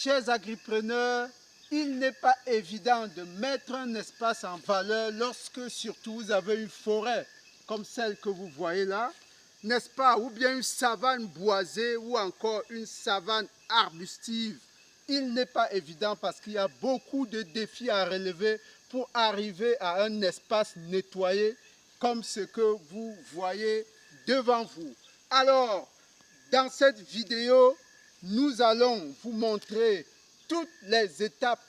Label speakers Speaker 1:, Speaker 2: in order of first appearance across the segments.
Speaker 1: Chers agripreneurs, il n'est pas évident de mettre un espace en valeur lorsque surtout vous avez une forêt comme celle que vous voyez là, n'est-ce pas, ou bien une savane boisée ou encore une savane arbustive. Il n'est pas évident parce qu'il y a beaucoup de défis à relever pour arriver à un espace nettoyé comme ce que vous voyez devant vous. Alors, dans cette vidéo, nous allons vous montrer toutes les étapes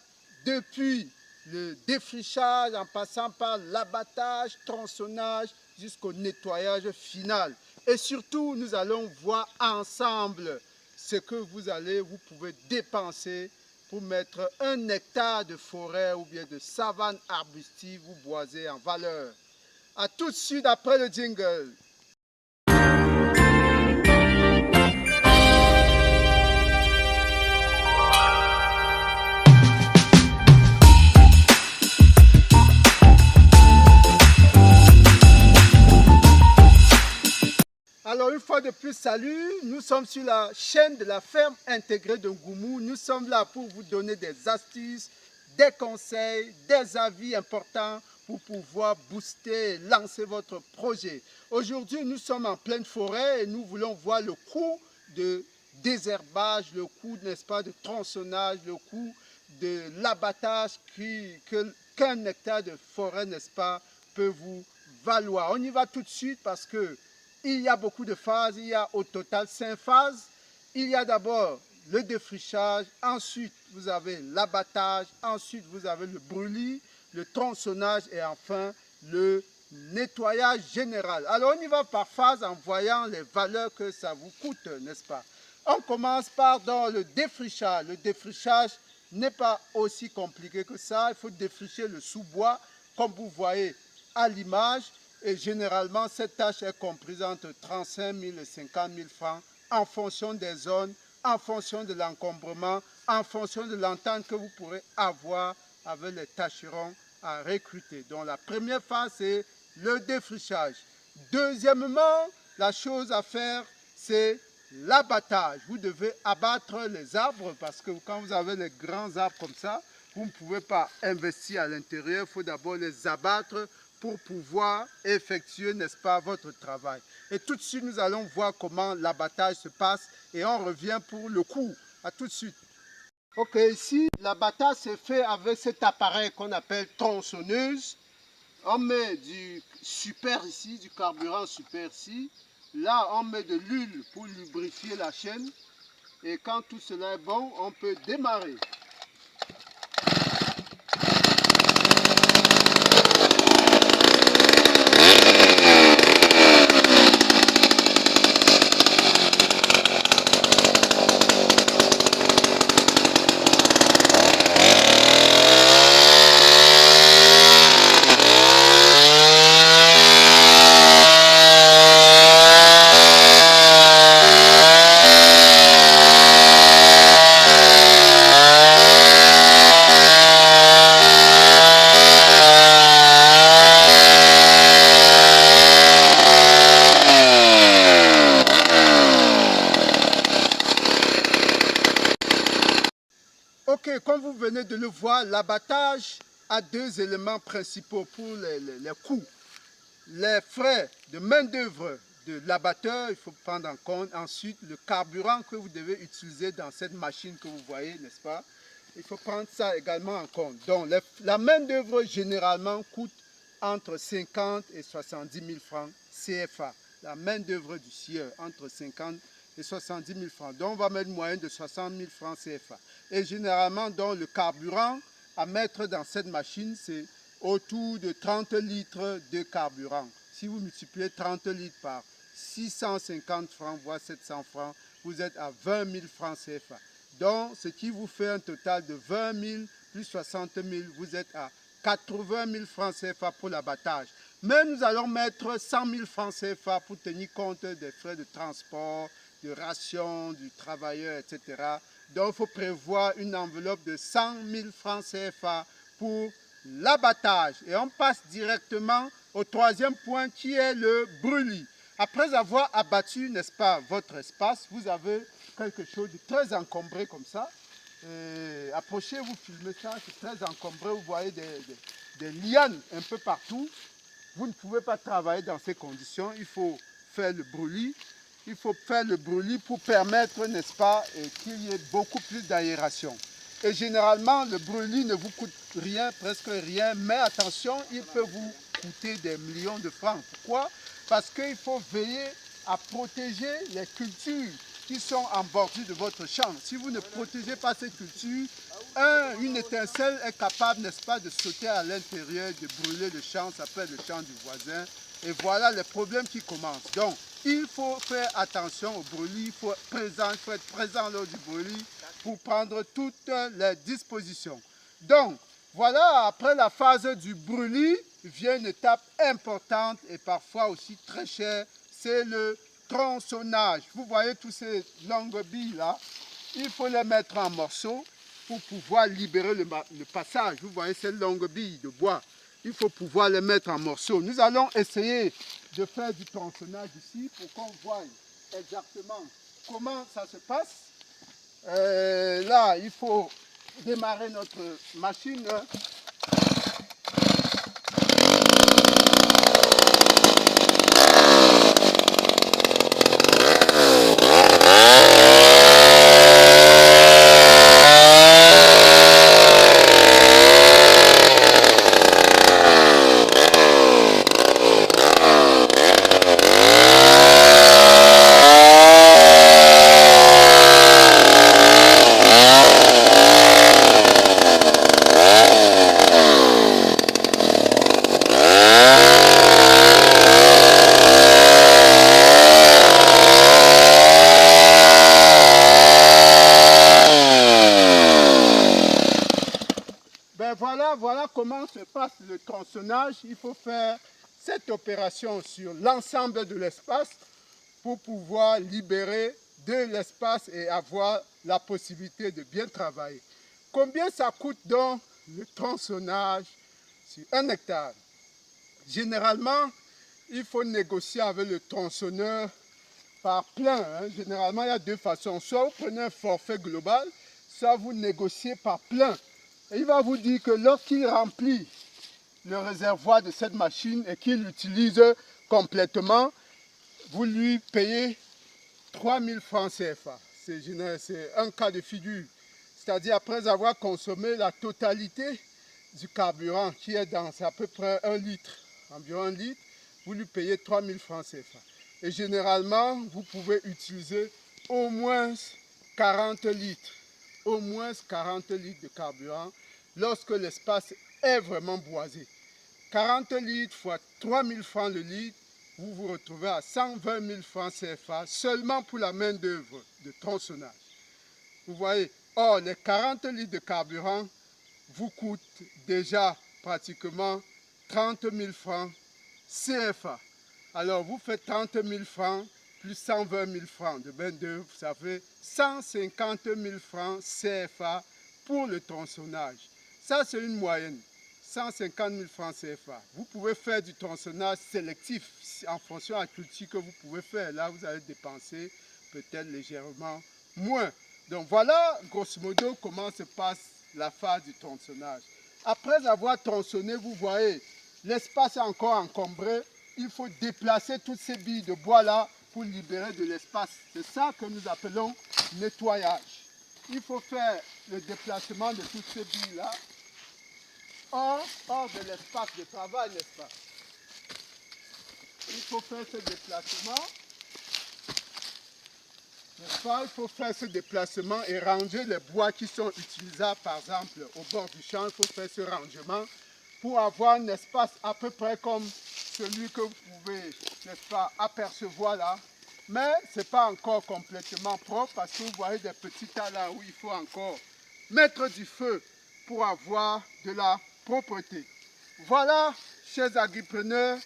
Speaker 1: depuis le défrichage en passant par l'abattage, tronçonnage jusqu'au nettoyage final. Et surtout, nous allons voir ensemble ce que vous pouvez dépenser pour mettre un hectare de forêt ou bien de savane arbustive ou boisée en valeur. A tout de suite après le jingle. Alors une fois de plus, salut, nous sommes sur la chaîne de la ferme intégrée de Ngoumou. Nous sommes là pour vous donner des astuces, des conseils, des avis importants pour pouvoir booster, lancer votre projet. Aujourd'hui, nous sommes en pleine forêt et nous voulons voir le coût de désherbage, le coût, n'est-ce pas, de tronçonnage, le coût de l'abattage qu'un hectare de forêt, n'est-ce pas, peut vous valoir. On y va tout de suite parce que il y a beaucoup de phases, il y a au total 5 phases. Il y a d'abord le défrichage, ensuite vous avez l'abattage, ensuite vous avez le brûlis, le tronçonnage et enfin le nettoyage général. Alors on y va par phase en voyant les valeurs que ça vous coûte, n'est-ce pas? On commence par dans le défrichage. Le défrichage n'est pas aussi compliqué que ça. Il faut défricher le sous-bois comme vous voyez à l'image. Et généralement, cette tâche est comprise entre 35 000 et 50 000 francs en fonction des zones, en fonction de l'encombrement, en fonction de l'entente que vous pourrez avoir avec les tâcherons à recruter. Donc la première phase, c'est le défrichage. Deuxièmement, la chose à faire, c'est l'abattage. Vous devez abattre les arbres parce que quand vous avez les grands arbres comme ça, vous ne pouvez pas investir à l'intérieur, il faut d'abord les abattre pour pouvoir effectuer, n'est-ce pas, votre travail. Et tout de suite, nous allons voir comment l'abattage se passe et on revient pour le coût. À tout de suite. Ok, ici, l'abattage se fait avec cet appareil qu'on appelle tronçonneuse. On met du super ici, du carburant super ici. Là, on met de l'huile pour lubrifier la chaîne. Et quand tout cela est bon, on peut démarrer. Ok, comme vous venez de le voir, l'abattage a deux éléments principaux pour les coûts. Les frais de main-d'œuvre de l'abatteur, il faut prendre en compte. Ensuite, le carburant que vous devez utiliser dans cette machine que vous voyez, n'est-ce pas? Il faut prendre ça également en compte. Donc, la main-d'œuvre généralement coûte entre 50 et 70 000 francs CFA. La main-d'œuvre du scieur, entre 50 et 70 000 francs. Donc, on va mettre une moyenne de 60 000 francs CFA. Et généralement, donc, le carburant à mettre dans cette machine, c'est autour de 30 litres de carburant. Si vous multipliez 30 litres par 650 francs, voire 700 francs, vous êtes à 20 000 francs CFA. Donc, ce qui vous fait un total de 20 000 plus 60 000, vous êtes à 80 000 francs CFA pour l'abattage. Mais nous allons mettre 100 000 francs CFA pour tenir compte des frais de transport, de ration, du travailleur, etc. Donc, il faut prévoir une enveloppe de 100 000 francs CFA pour l'abattage. Et on passe directement au troisième point qui est le brûlis. Après avoir abattu, n'est-ce pas, votre espace, vous avez quelque chose de très encombré comme ça. Approchez, vous filmez ça, c'est très encombré, vous voyez des lianes un peu partout. Vous ne pouvez pas travailler dans ces conditions, il faut faire le brûlis. Il faut faire le brûlis pour permettre, n'est-ce pas, qu'il y ait beaucoup plus d'aération. Et généralement, le brûlis ne vous coûte rien, presque rien, mais attention, il peut vous coûter des millions de francs. Pourquoi? Parce qu'il faut veiller à protéger les cultures qui sont en bordure de votre champ. Si vous ne protégez pas ces cultures, une étincelle est capable, n'est-ce pas, de sauter à l'intérieur, de brûler le champ, ça peut être le champ du voisin. Et voilà les problèmes qui commencent. Donc, il faut faire attention au brûlis, il faut être présent lors du brûlis pour prendre toutes les dispositions. Donc, voilà, après la phase du brûlis, vient une étape importante et parfois aussi très chère, c'est le tronçonnage. Vous voyez tous ces longues billes là, il faut les mettre en morceaux pour pouvoir libérer le passage. Vous voyez ces longues billes de bois, il faut pouvoir les mettre en morceaux. Nous allons essayer de faire du tronçonnage ici pour qu'on voie exactement comment ça se passe. Là, il faut démarrer notre machine. Voilà comment se passe le tronçonnage. Il faut faire cette opération sur l'ensemble de l'espace pour pouvoir libérer de l'espace et avoir la possibilité de bien travailler. Combien ça coûte donc le tronçonnage sur 1 hectare? Généralement, il faut négocier avec le tronçonneur par plein. Généralement, il y a deux façons. Soit vous prenez un forfait global, soit vous négociez par plein. Et il va vous dire que lorsqu'il remplit le réservoir de cette machine et qu'il l'utilise complètement, vous lui payez 3000 francs CFA. C'est un cas de figure. C'est-à-dire après avoir consommé la totalité du carburant qui est dans à peu près 1 litre, environ 1 litre, vous lui payez 3000 francs CFA. Et généralement, vous pouvez utiliser au moins 40 litres. Au moins 40 litres de carburant lorsque l'espace est vraiment boisé. 40 litres fois 3000 francs le litre, vous vous retrouvez à 120 000 francs CFA seulement pour la main d'œuvre de tronçonnage. Vous voyez, or les 40 litres de carburant vous coûtent déjà pratiquement 30 000 francs CFA. Alors vous faites 30 000 francs plus 120 000 francs de main d'œuvre, ça fait 150 000 francs CFA pour le tronçonnage. Ça, c'est une moyenne. 150 000 francs CFA. Vous pouvez faire du tronçonnage sélectif en fonction de la culture que vous pouvez faire. Là, vous allez dépenser peut-être légèrement moins. Donc voilà, grosso modo, comment se passe la phase du tronçonnage. Après avoir tronçonné, vous voyez, l'espace est encore encombré. Il faut déplacer toutes ces billes de bois là pour libérer de l'espace. C'est ça que nous appelons nettoyage. Il faut faire le déplacement de toutes ces billes là hors de l'espace de travail, n'est-ce pas? Il faut faire ce déplacement. N'est-ce pas? Il faut faire ce déplacement et ranger les bois qui sont utilisables, par exemple, au bord du champ. Il faut faire ce rangement pour avoir un espace à peu près comme celui que vous pouvez, n'est-ce pas, apercevoir là. Mais ce n'est pas encore complètement propre parce que vous voyez des petits tas là où il faut encore mettre du feu pour avoir de la propreté. Voilà, chers agripreneurs,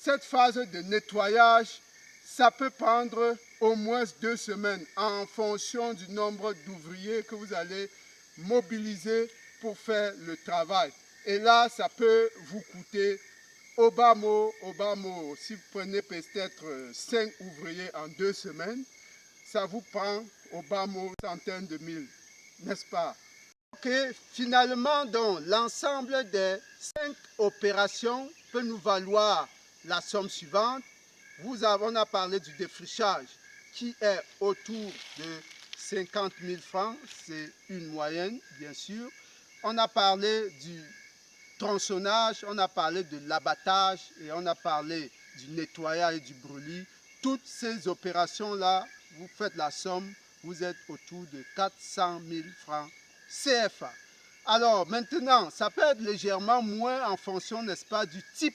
Speaker 1: cette phase de nettoyage, ça peut prendre au moins 2 semaines en fonction du nombre d'ouvriers que vous allez mobiliser pour faire le travail. Et là, ça peut vous coûter au bas mot, si vous prenez peut-être 5 ouvriers en 2 semaines, ça vous prend au bas mot centaines de mille. n'est-ce pas? Ok, finalement, l'ensemble des 5 opérations peut nous valoir la somme suivante. On a parlé du défrichage qui est autour de 50 000 francs, c'est une moyenne, bien sûr. On a parlé du tronçonnage, on a parlé de l'abattage et on a parlé du nettoyage et du brûlis. Toutes ces opérations-là, vous faites la somme, vous êtes autour de 400 000 francs CFA. Alors maintenant, ça peut être légèrement moins en fonction, n'est-ce pas, du type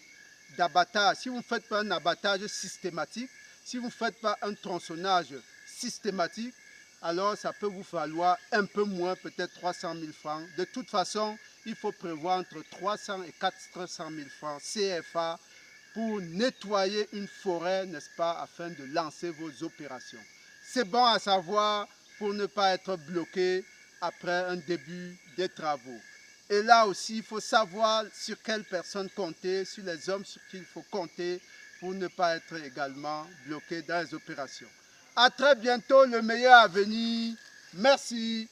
Speaker 1: d'abattage. Si vous ne faites pas un abattage systématique, si vous ne faites pas un tronçonnage systématique, alors ça peut vous falloir un peu moins, peut-être 300 000 francs. De toute façon, il faut prévoir entre 300 et 400 000 francs CFA pour nettoyer une forêt, n'est-ce pas, afin de lancer vos opérations. C'est bon à savoir pour ne pas être bloqué après un début des travaux. Et là aussi, il faut savoir sur quelles personnes compter, sur les hommes sur qui il faut compter pour ne pas être également bloqué dans les opérations. À très bientôt, le meilleur à venir. Merci.